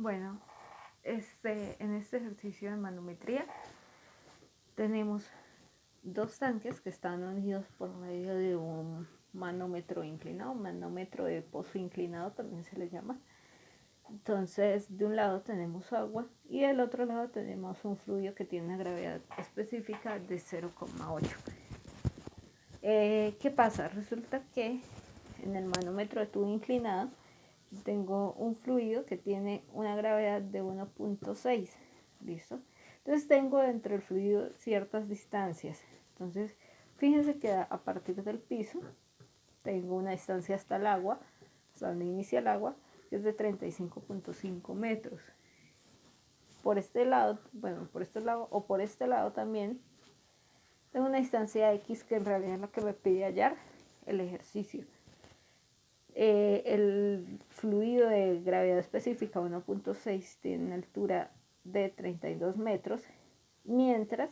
Bueno, en este ejercicio de manometría tenemos dos tanques que están unidos por medio de un manómetro inclinado, un manómetro de pozo inclinado también se le llama. Entonces, de un lado tenemos agua y del otro lado tenemos un fluido que tiene una gravedad específica de 0,8. ¿Qué pasa? Resulta que en el manómetro de tubo inclinado tengo un fluido que tiene una gravedad de 1,6. ¿Listo? Entonces tengo dentro del fluido ciertas distancias. Entonces, fíjense que a partir del piso tengo una distancia hasta el agua, hasta donde inicia el agua, que es de 35,5 metros. Por este lado, bueno, por este lado o por este lado también tengo una distancia X que en realidad es la que me pide hallar el ejercicio. El fluido de gravedad específica 1,6 tiene una altura de 32 metros, mientras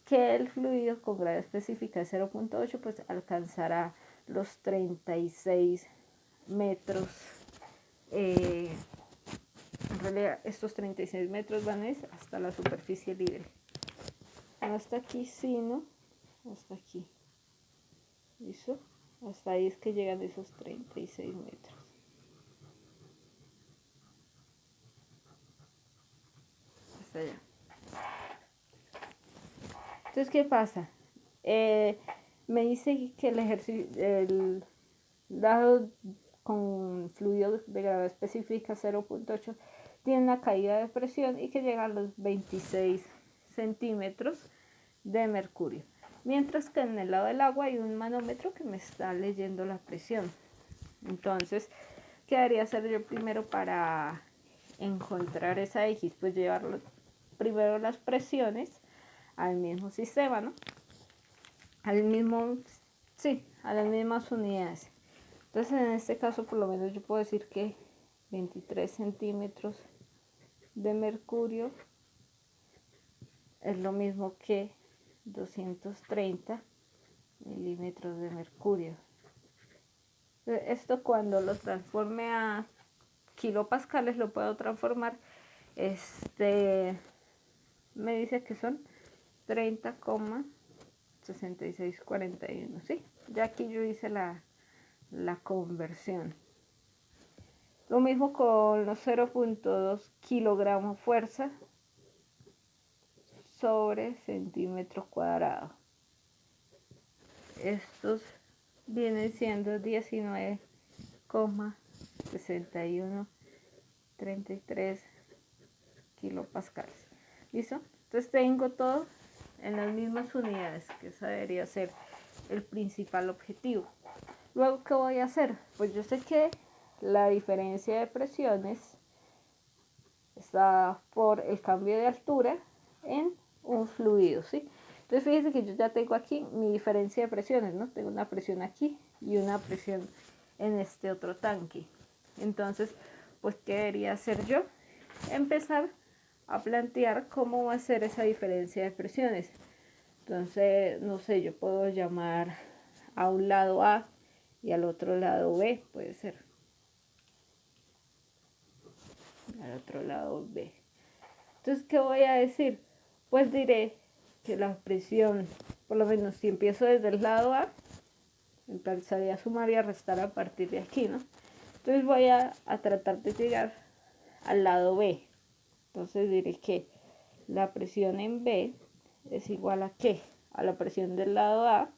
que el fluido con gravedad específica de 0,8 pues alcanzará los 36 metros. En realidad estos 36 metros van hasta la superficie libre. No hasta aquí, sino hasta aquí. ¿Listo? Hasta ahí es que llegan esos 36 metros. Hasta allá. Entonces, ¿qué pasa? Me dice que el lado con fluido de gravedad específica 0,8 tiene una caída de presión y que llega a los 26 centímetros de mercurio. Mientras que en el lado del agua hay un manómetro que me está leyendo la presión. Entonces, ¿qué debería hacer yo primero para encontrar esa X? Pues llevar primero las presiones al mismo sistema, ¿no? A las mismas unidades. Entonces, en este caso, por lo menos yo puedo decir que 23 centímetros de mercurio es lo mismo que 230 milímetros de mercurio. Esto cuando lo transforme a kilopascales lo puedo transformar. Me dice que son 30,6641, ¿sí? Ya aquí yo hice la conversión. Lo mismo con los 0,2 kilogramos fuerza sobre centímetro cuadrado. Estos vienen siendo 19,6133 kilopascales. ¿Listo? Entonces tengo todo en las mismas unidades, que esa debería ser el principal objetivo. Luego, ¿qué voy a hacer? Pues yo sé que la diferencia de presiones está por el cambio de altura en un fluido, ¿sí? Entonces fíjense que yo ya tengo aquí mi diferencia de presiones, ¿no? Tengo una presión aquí y una presión en este otro tanque. Entonces, pues, ¿qué debería hacer yo? Empezar a plantear cómo va a ser esa diferencia de presiones. Entonces, no sé, yo puedo llamar a un lado A y al otro lado B, puede ser. Al otro lado B. Entonces, ¿qué voy a decir? Pues diré que la presión, por lo menos si empiezo desde el lado A, empezaría a sumar y a restar a partir de aquí, ¿no? Entonces voy a tratar de llegar al lado B. Entonces diré que la presión en B es igual a ¿qué? A la presión del lado A.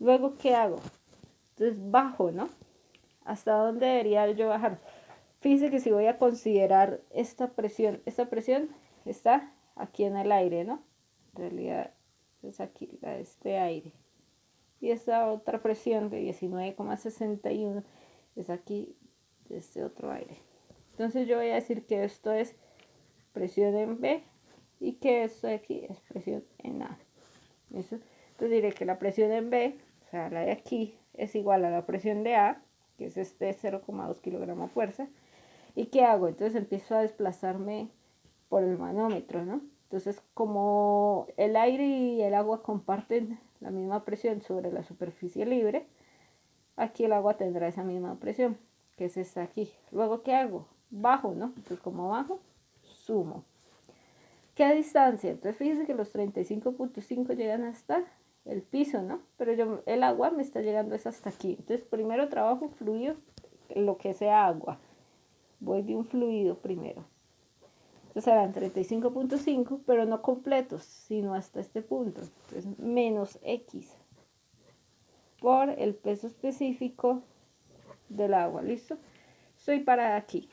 Luego, ¿qué hago? Entonces bajo, ¿no? ¿Hasta dónde debería yo bajar? Fíjense que si voy a considerar esta presión está aquí en el aire, ¿no? En realidad es aquí, este aire. Y esta otra presión de 19,61 es aquí, de este otro aire. Entonces yo voy a decir que esto es presión en B y que esto de aquí es presión en A. ¿Eso? Entonces diré que la presión en B, o sea, la de aquí, es igual a la presión de A, que es 0,2 kilogramos fuerza. ¿Y qué hago? Entonces empiezo a desplazarme por el manómetro, ¿no? Entonces, como el aire y el agua comparten la misma presión sobre la superficie libre, aquí el agua tendrá esa misma presión. que es esta aquí. Luego, ¿qué hago? Bajo, ¿no? Entonces, como bajo, sumo. ¿Qué distancia? Entonces, fíjense que los 35.5 llegan hasta el piso, ¿no? Pero el agua me está llegando es hasta aquí. Entonces, primero trabajo fluido, lo que sea agua. Voy de un fluido primero. Entonces serán 35.5, pero no completos, sino hasta este punto. Entonces, menos X por el peso específico del agua. ¿Listo? Estoy parada aquí.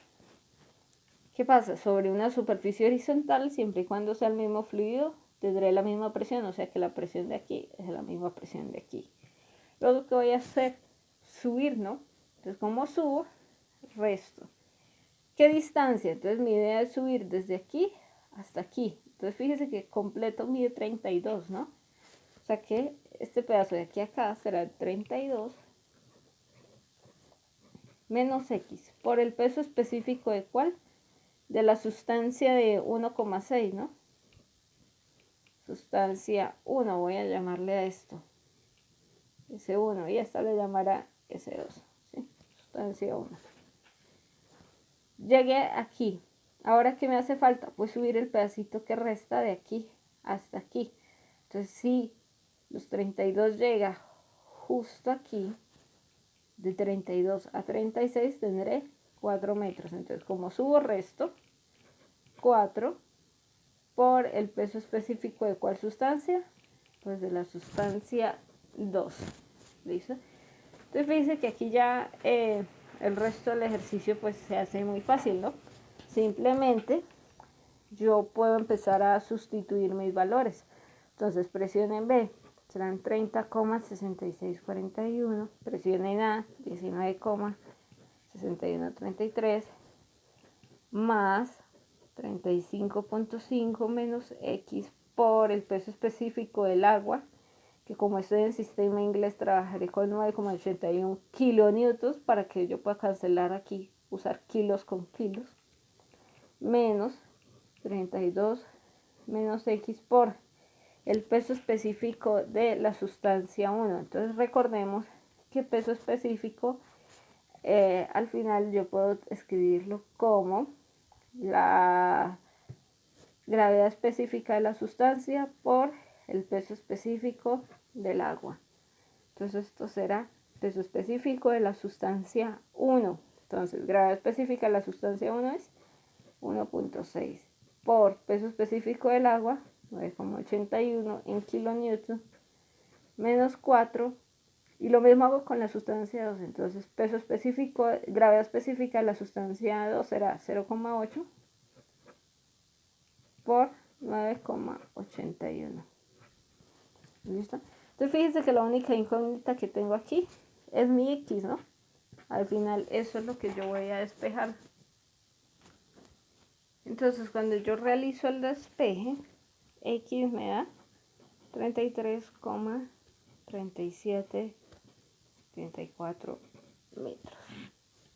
¿Qué pasa? Sobre una superficie horizontal, siempre y cuando sea el mismo fluido, tendré la misma presión, o sea que la presión de aquí es la misma presión de aquí. Luego, ¿qué voy a hacer? Subir, ¿no? Entonces, como subo, resto. ¿Qué distancia? Entonces, mi idea es subir desde aquí hasta aquí. Entonces, fíjese que completo mide 32, ¿no? O sea que este pedazo de aquí a acá será 32 menos X por el peso específico de ¿cuál? De la sustancia de 1,6, ¿no? Sustancia 1, voy a llamarle a esto S1 y esta le llamará S2, ¿sí? Sustancia 1. Llegué aquí. Ahora, ¿qué me hace falta? Pues subir el pedacito que resta de aquí hasta aquí. Entonces, si los 32 llega justo aquí, de 32 a 36 tendré 4 metros. Entonces, como subo resto, 4 por el peso específico de ¿cuál sustancia? Pues de la sustancia 2. ¿Listo? Entonces, fíjense que aquí ya el resto del ejercicio pues se hace muy fácil, ¿no? Simplemente yo puedo empezar a sustituir mis valores. Entonces, presión en B serán 30,6641, presión en A 19,6133 más 35.5 menos X por el peso específico del agua, que como estoy en sistema inglés trabajaré con 9,81 kilonewtons para que yo pueda cancelar aquí, usar kilos con kilos, menos 32 menos X por el peso específico de la sustancia 1. Entonces recordemos que peso específico al final yo puedo escribirlo como la gravedad específica de la sustancia por el peso específico del agua. Entonces esto será peso específico de la sustancia 1. Entonces gravedad específica de la sustancia 1 es 1.6 por peso específico del agua 9,81 en kilonewton menos 4, y lo mismo hago con la sustancia 2. Entonces peso específico, gravedad específica de la sustancia 2 será 0,8 por 9,81. ¿Listo? Entonces fíjense que la única incógnita que tengo aquí es mi X, ¿no? Al final eso es lo que yo voy a despejar. Entonces cuando yo realizo el despeje, X me da 33,3734 metros.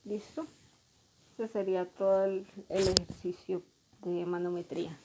¿Listo? Ese sería todo el ejercicio de manometría.